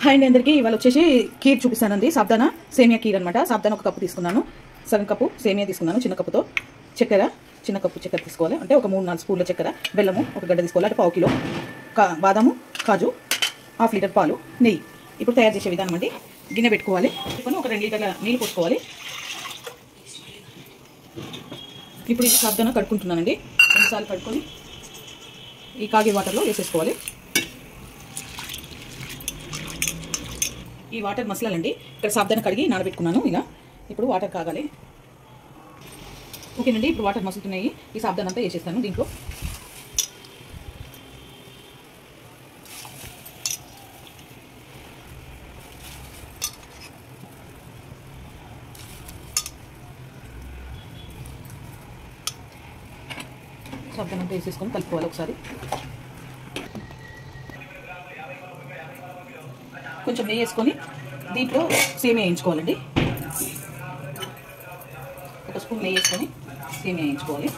Hi అండి అందరికీ. ఇవాళ వచ్చేసి కీర్ చూపిస్తానండి. సాబ్దానా సేమియా కీర్ అనమాట. సాబ్దానా ఒక కప్పు తీసుకున్నాను, సగం కప్పు సేమియా తీసుకున్నాను చిన్న కప్పుతో, చక్కెర చిన్న కప్పు చక్కెర తీసుకోవాలి, అంటే ఒక 3-4 స్పూన్ల చక్కెర, బెల్లము ఒక గడ్డ తీసుకోవాలి, అంటే 1/2 కిలో, బాదాము కాజు, 1/2 లీటర్ పాలు, నెయ్యి. ఇప్పుడు తయారు చేసే విధానం అండి. గిన్నె పెట్టుకోవాలి, ఒక 2 లీటర్ల నీళ్ళు పోసుకోవాలి. ఇప్పుడు ఈ సాబ్దానా కడుక్కుంటున్నానండి. 2 సార్లు కడుక్కొని ఈ కాగే వాటర్లో వేసేసుకోవాలి. ఈ వాటర్ మసలాలండి. ఇక్కడ సాబ్దానా కడిగి నానబెట్టుకున్నాను ఇలా. ఇప్పుడు వాటర్ కాగాలి. ఓకేనండి, ఇప్పుడు వాటర్ మసులుతున్నాయి. ఈ సాబ్దానా అంతా వేసేస్తాను దీంట్లో. సాబ్దానా అంతా వేసేసుకొని కలుపుకోవాలి ఒకసారి. కొంచెం నెయ్యి వేసుకొని దీంట్లో సేమియా వేయించుకోవాలండి. 1 స్పూన్ నెయ్యి వేసుకొని సేమియా వేయించుకోవాలి.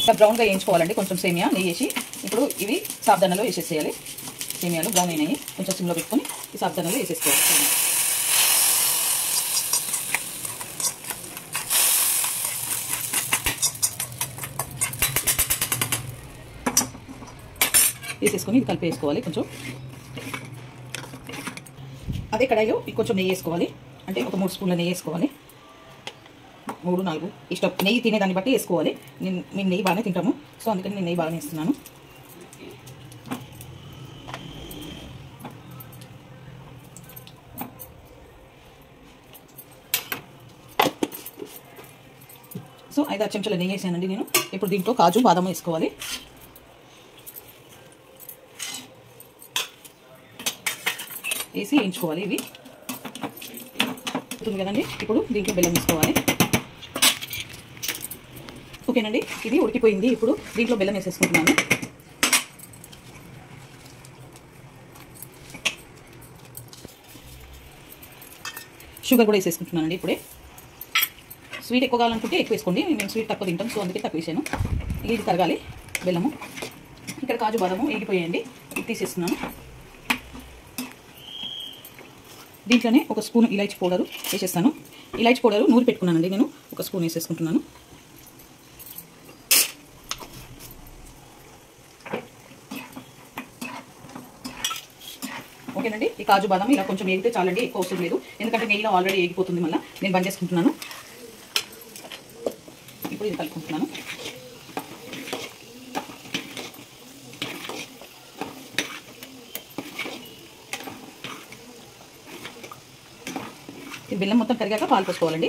ఇలా బ్రౌన్గా వేయించుకోవాలండి కొంచెం సేమియా నెయ్యి వేసి. ఇప్పుడు ఇవి సాబ్దానాలో వేసేసేయాలి. సేమియాలు బ్రౌన్ అయినాయి, కొంచెం సిమ్లో పెట్టుకొని ఈ సాబ్దానాలో వేసేసుకోవాలి. వేసేసుకొని ఇది కలిపి వేసుకోవాలి. కొంచెం అదే కడాయిలో కొంచెం నెయ్యి వేసుకోవాలి, అంటే ఒక 3 స్పూన్ల నెయ్యి వేసుకోవాలి. 3-4 ఇష్టం, నెయ్యి తినేదాన్ని బట్టి వేసుకోవాలి. మేము నెయ్యి బాగానే తింటాము, సో అందుకని నేను నెయ్యి బాగానే వేస్తున్నాను. సో 5-6 చెంచాల నెయ్యి వేసానండి నేను. ఇప్పుడు దీంట్లో కాజు బాదాం వేసుకోవాలి. వేసి వేయించుకోవాలి. ఇవి ఉంటుంది కదండి. ఇప్పుడు దీంట్లో బెల్లం వేసుకోవాలి. ఓకేనండి, ఇది ఉడికిపోయింది. ఇప్పుడు దీంట్లో బెల్లం వేసేసుకుంటున్నాను. షుగర్ కూడా వేసేసుకుంటున్నానండి ఇప్పుడే. స్వీట్ ఎక్కువ కావాలనుకుంటే ఎక్కువ వేసుకోండి. మేము స్వీట్ తక్కువ తింటాం, సో అందుకే తక్కువ వేసాను. ఇది కరగాలి బెల్లము. ఇక్కడ కాజు బాదాము వేగిపోయాయండి, ఇది తీసేస్తున్నాను. దీంట్లోనే 1 స్పూన్ ఇలాచీ పౌడరు వేసేస్తాను. ఇలాచీ పౌడరు నూరి పెట్టుకున్నానండి నేను, 1 స్పూన్ వేసేసుకుంటున్నాను. ఓకేనండి, ఈ కాజు బాదం ఇలా కొంచెం వేగితే చాలండి, ఎక్కువ అవసరం లేదు, ఎందుకంటే నెయ్యిలో ఆల్రెడీ వేగిపోతుంది. మళ్ళీ నేను బంద్ చేసుకుంటున్నాను. ఇప్పుడు ఇది కలుపుకుంటున్నాను. ఈ బెల్లం మొత్తం కరిగాక పాలు పోసుకోవాలండి.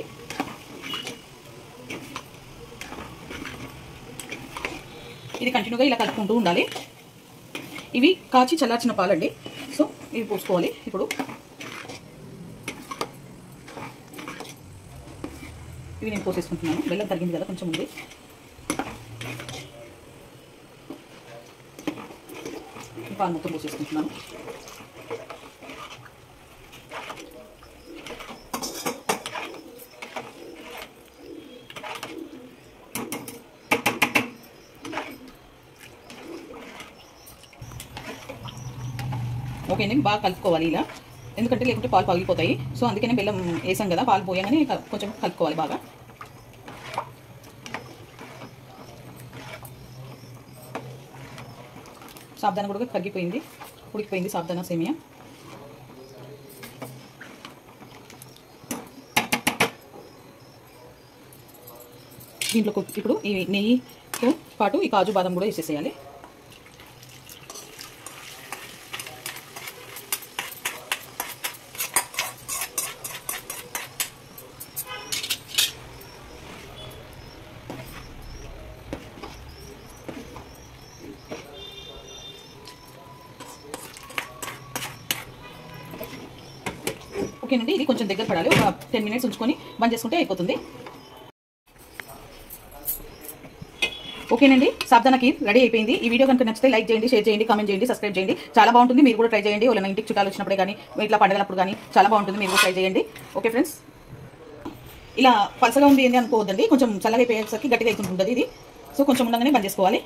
ఇది కంటిన్యూగా ఇలా కలుపుకుంటూ ఉండాలి. ఇవి కాచి చల్లార్చిన పాలండి, సో ఇవి పోసుకోవాలి. ఇప్పుడు ఇవి నేను పోసేసుకుంటున్నాను. బెల్లం తరిగింది కదా కొంచెం ఉంది. పాలు మొత్తం పోసేసుకుంటున్నాను. ఓకే అండి, బాగా కలుపుకోవాలి ఇలా, ఎందుకంటే లేకుంటే పాలు పగిలిపోతాయి. సో అందుకనే బెల్లం వేసాం కదా, పాలు పోయాగానే కొంచెం కలుపుకోవాలి బాగా. సాబ్దానా కూడా కరిగిపోయింది, ఉడికిపోయింది సాబ్దానా సేమియా. దీంట్లో ఇప్పుడు ఈ నెయ్యితో పాటు ఈ కాజు బాదం కూడా వేసేసేయాలి. ఓకేనండి, ఇది కొంచెం దగ్గర పడాలి. ఒక 10 మినిట్స్ ఉంచుకొని బంద్ చేసుకుంటే అయిపోతుంది. ఓకేనండి, సాబ్దానా కీర్ రెడీ అయిపోయింది. ఈ వీడియో కనుక నచ్చితే లైక్ చేయండి, షేర్ చేయండి, కామెంట్ చేయండి, సబ్స్క్రైబ్ చేయండి. చాలా బాగుంటుంది, మీరు కూడా ట్రై చేయండి. వాళ్ళ ఇంటికి చుట్టాలు వచ్చినప్పుడే కానీ ఇట్లా పండగలప్పుడు కానీ చాలా బాగుంటుంది, మీరు కూడా ట్రై చేయండి. ఓకే ఫ్రెండ్స్, ఇలా పలసగా ఉంది ఏంది అనుకోవద్దండి, కొంచెం చల్లగా అయిపోయేసరికి గట్టిగా అవుతుంటుంది ఇది. సో కొంచెం ఉండగానే బంద్ చేసుకోవాలి.